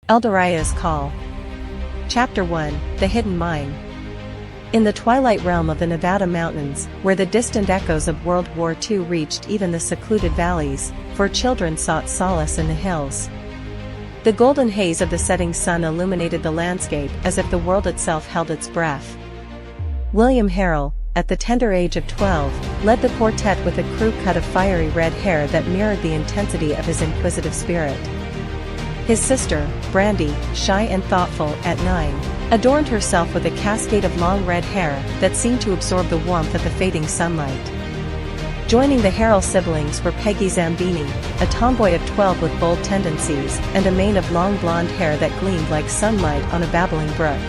Eldoriah's Call. Chapter 1, The Hidden Mine. In the twilight realm of the Nevada mountains, where the distant echoes of World War II reached even the secluded valleys, 4 children sought solace in the hills. The golden haze of the setting sun illuminated the landscape as if the world itself held its breath. William Harrell, at the tender age of 12, led the quartet with a crew cut of fiery red hair that mirrored the intensity of his inquisitive spirit. His sister, Brandy, shy and thoughtful at 9, adorned herself with a cascade of long red hair that seemed to absorb the warmth of the fading sunlight. Joining the Harrell siblings were Peggy Zambini, a tomboy of 12 with bold tendencies and a mane of long blonde hair that gleamed like sunlight on a babbling brook.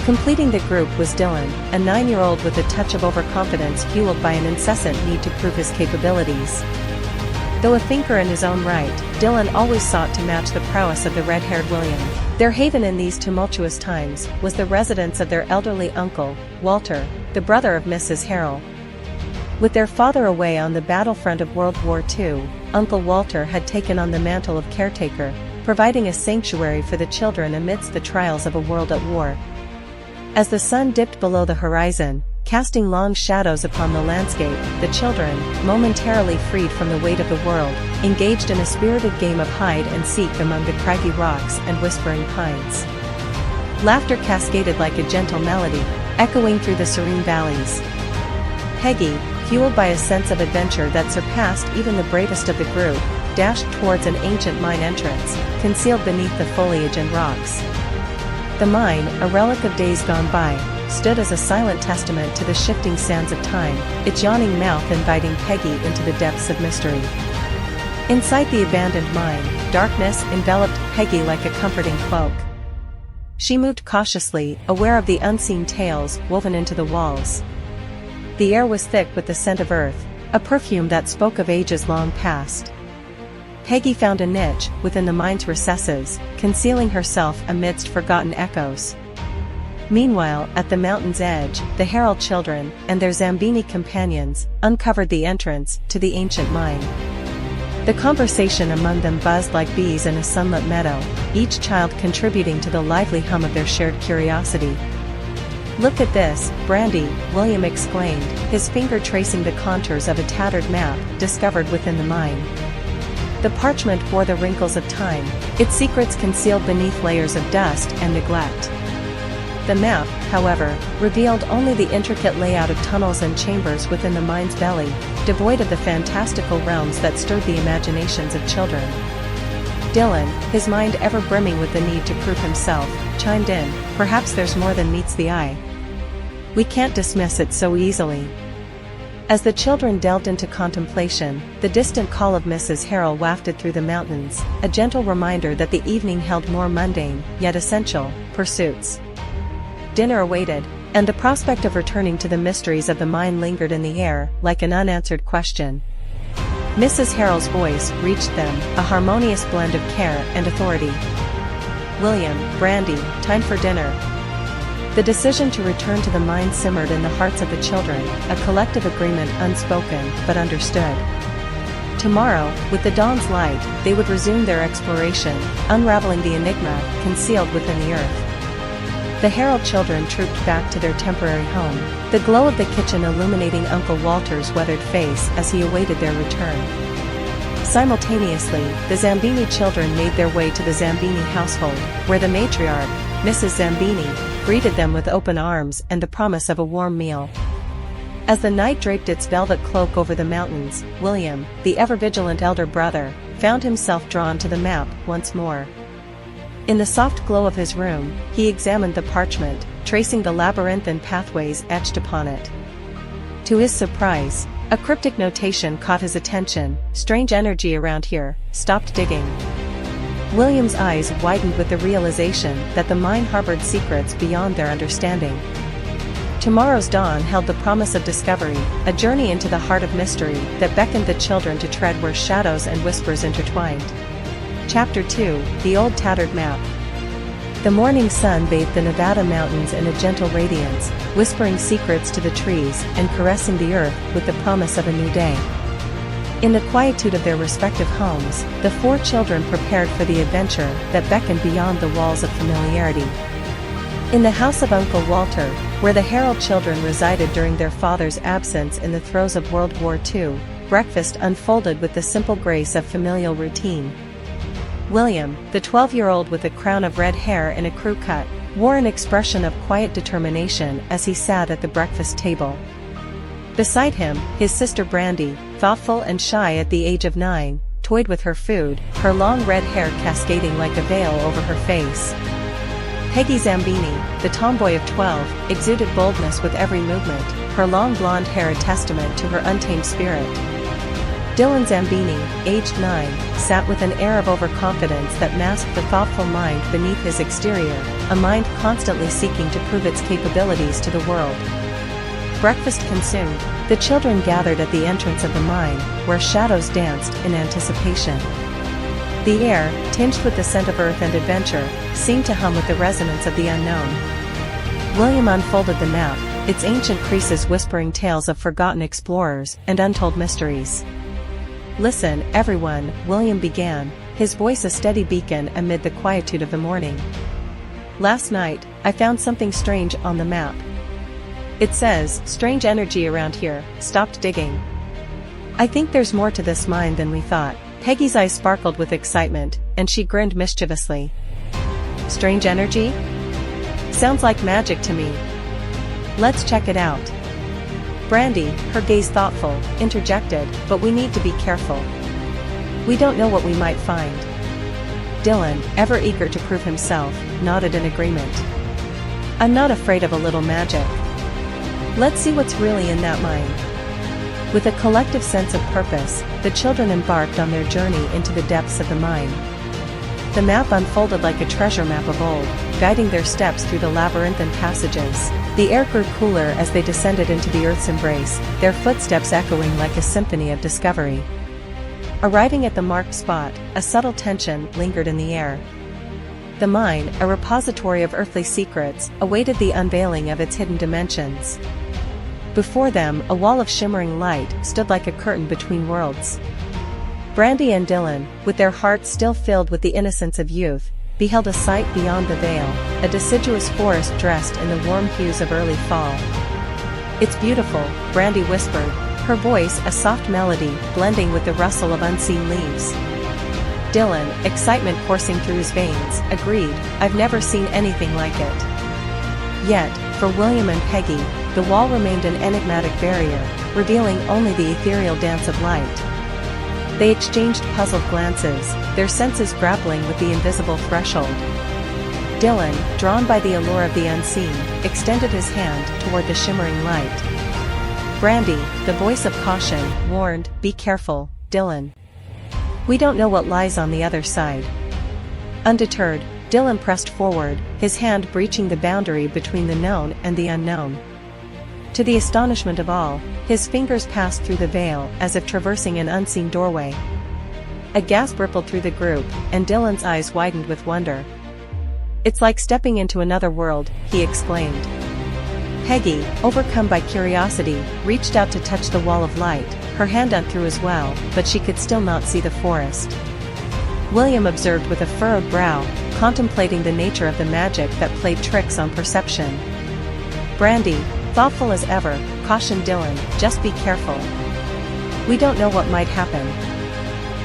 Completing the group was Dylan, a 9-year-old with a touch of overconfidence fueled by an incessant need to prove his capabilities. Though a thinker in his own right, Dylan always sought to match the prowess of the red-haired William. Their haven in these tumultuous times was the residence of their elderly uncle, Walter, the brother of Mrs. Harrell. With their father away on the battlefront of World War II, Uncle Walter had taken on the mantle of caretaker, providing a sanctuary for the children amidst the trials of a world at war. As the sun dipped below the horizon, casting long shadows upon the landscape, the children, momentarily freed from the weight of the world, engaged in a spirited game of hide-and-seek among the craggy rocks and whispering pines. Laughter cascaded like a gentle melody, echoing through the serene valleys. Peggy, fueled by a sense of adventure that surpassed even the bravest of the group, dashed towards an ancient mine entrance, concealed beneath the foliage and rocks. The mine, a relic of days gone by, stood as a silent testament to the shifting sands of time, its yawning mouth inviting Peggy into the depths of mystery. Inside the abandoned mine, darkness enveloped Peggy like a comforting cloak. She moved cautiously, aware of the unseen tales woven into the walls. The air was thick with the scent of earth, a perfume that spoke of ages long past. Peggy found a niche within the mine's recesses, concealing herself amidst forgotten echoes. Meanwhile, at the mountain's edge, the Harrell children and their Zambini companions uncovered the entrance to the ancient mine. The conversation among them buzzed like bees in a sunlit meadow, each child contributing to the lively hum of their shared curiosity. "Look at this, Brandy," William exclaimed, his finger tracing the contours of a tattered map discovered within the mine. The parchment bore the wrinkles of time, its secrets concealed beneath layers of dust and neglect. The map, however, revealed only the intricate layout of tunnels and chambers within the mine's belly, devoid of the fantastical realms that stirred the imaginations of children. Dylan, his mind ever brimming with the need to prove himself, chimed in, "Perhaps there's more than meets the eye. We can't dismiss it so easily." As the children delved into contemplation, the distant call of Mrs. Harrell wafted through the mountains, a gentle reminder that the evening held more mundane, yet essential, pursuits. Dinner awaited, and the prospect of returning to the mysteries of the mine lingered in the air, like an unanswered question. Mrs. Harrell's voice reached them, a harmonious blend of care and authority. "William, Brandy, time for dinner." The decision to return to the mine simmered in the hearts of the children, a collective agreement unspoken, but understood. Tomorrow, with the dawn's light, they would resume their exploration, unraveling the enigma concealed within the earth. The Harrell children trooped back to their temporary home, the glow of the kitchen illuminating Uncle Walter's weathered face as he awaited their return. Simultaneously, the Zambini children made their way to the Zambini household, where the matriarch, Mrs. Zambini, greeted them with open arms and the promise of a warm meal. As the night draped its velvet cloak over the mountains, William, the ever-vigilant elder brother, found himself drawn to the map once more. In the soft glow of his room, he examined the parchment, tracing the labyrinthine pathways etched upon it. To his surprise, a cryptic notation caught his attention: "Strange energy around here, stopped digging." William's eyes widened with the realization that the mine harbored secrets beyond their understanding. Tomorrow's dawn held the promise of discovery, a journey into the heart of mystery that beckoned the children to tread where shadows and whispers intertwined. Chapter 2, The Old Tattered Map. The morning sun bathed the Nevada mountains in a gentle radiance, whispering secrets to the trees and caressing the earth with the promise of a new day. In the quietude of their respective homes, the four children prepared for the adventure that beckoned beyond the walls of familiarity. In the house of Uncle Walter, where the Harrell children resided during their father's absence in the throes of World War II, breakfast unfolded with the simple grace of familial routine. William, the 12-year-old with a crown of red hair and a crew cut, wore an expression of quiet determination as he sat at the breakfast table. Beside him, his sister Brandy, thoughtful and shy at the age of 9, toyed with her food, her long red hair cascading like a veil over her face. Peggy Zambini, the tomboy of 12, exuded boldness with every movement, her long blonde hair a testament to her untamed spirit. Dylan Zambini, aged 9, sat with an air of overconfidence that masked the thoughtful mind beneath his exterior, a mind constantly seeking to prove its capabilities to the world. Breakfast consumed, the children gathered at the entrance of the mine, where shadows danced in anticipation. The air, tinged with the scent of earth and adventure, seemed to hum with the resonance of the unknown. William unfolded the map, its ancient creases whispering tales of forgotten explorers and untold mysteries. "Listen, everyone," William began, his voice a steady beacon amid the quietude of the morning. "Last night, I found something strange on the map. It says, strange energy around here, stopped digging. I think there's more to this mine than we thought." Peggy's eyes sparkled with excitement, and she grinned mischievously. "Strange energy? Sounds like magic to me. Let's check it out." Brandy, her gaze thoughtful, interjected, "But we need to be careful. We don't know what we might find." Dylan, ever eager to prove himself, nodded in agreement. "I'm not afraid of a little magic. Let's see what's really in that mine." With a collective sense of purpose, the children embarked on their journey into the depths of the mine. The map unfolded like a treasure map of old, guiding their steps through the labyrinthine passages. The air grew cooler as they descended into the earth's embrace, their footsteps echoing like a symphony of discovery. Arriving at the marked spot, a subtle tension lingered in the air. The mine, a repository of earthly secrets, awaited the unveiling of its hidden dimensions. Before them, a wall of shimmering light stood like a curtain between worlds. Brandy and Dylan, with their hearts still filled with the innocence of youth, beheld a sight beyond the veil, a deciduous forest dressed in the warm hues of early fall. "It's beautiful," Brandy whispered, her voice a soft melody blending with the rustle of unseen leaves. Dylan, excitement coursing through his veins, agreed, "I've never seen anything like it." Yet, for William and Peggy, the wall remained an enigmatic barrier, revealing only the ethereal dance of light. They exchanged puzzled glances, their senses grappling with the invisible threshold. Dylan, drawn by the allure of the unseen, extended his hand toward the shimmering light. Brandy, the voice of caution, warned, "Be careful, Dylan. We don't know what lies on the other side." Undeterred, Dylan pressed forward, his hand breaching the boundary between the known and the unknown. To the astonishment of all, his fingers passed through the veil as if traversing an unseen doorway. A gasp rippled through the group, and Dylan's eyes widened with wonder. "It's like stepping into another world," he exclaimed. Peggy, overcome by curiosity, reached out to touch the wall of light, her hand unthrew as well, but she could still not see the forest. William observed with a furrowed brow, contemplating the nature of the magic that played tricks on perception. Brandy, thoughtful as ever, cautioned Dylan, "Just be careful. We don't know what might happen."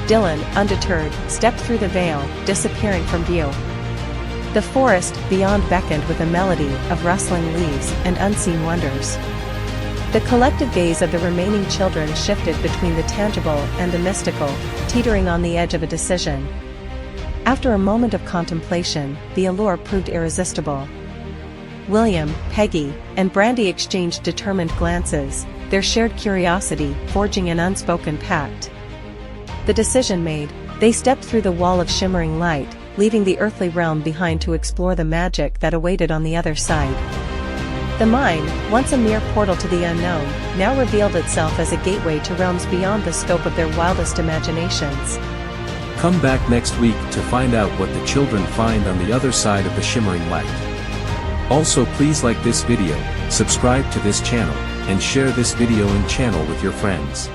Dylan, undeterred, stepped through the veil, disappearing from view. The forest beyond beckoned with a melody of rustling leaves and unseen wonders. The collective gaze of the remaining children shifted between the tangible and the mystical, teetering on the edge of a decision. After a moment of contemplation, the allure proved irresistible. William, Peggy, and Brandy exchanged determined glances, their shared curiosity forging an unspoken pact. The decision made, they stepped through the wall of shimmering light, leaving the earthly realm behind to explore the magic that awaited on the other side. The mine, once a mere portal to the unknown, now revealed itself as a gateway to realms beyond the scope of their wildest imaginations. Come back next week to find out what the children find on the other side of the shimmering light. Also, please like this video, subscribe to this channel, and share this video and channel with your friends.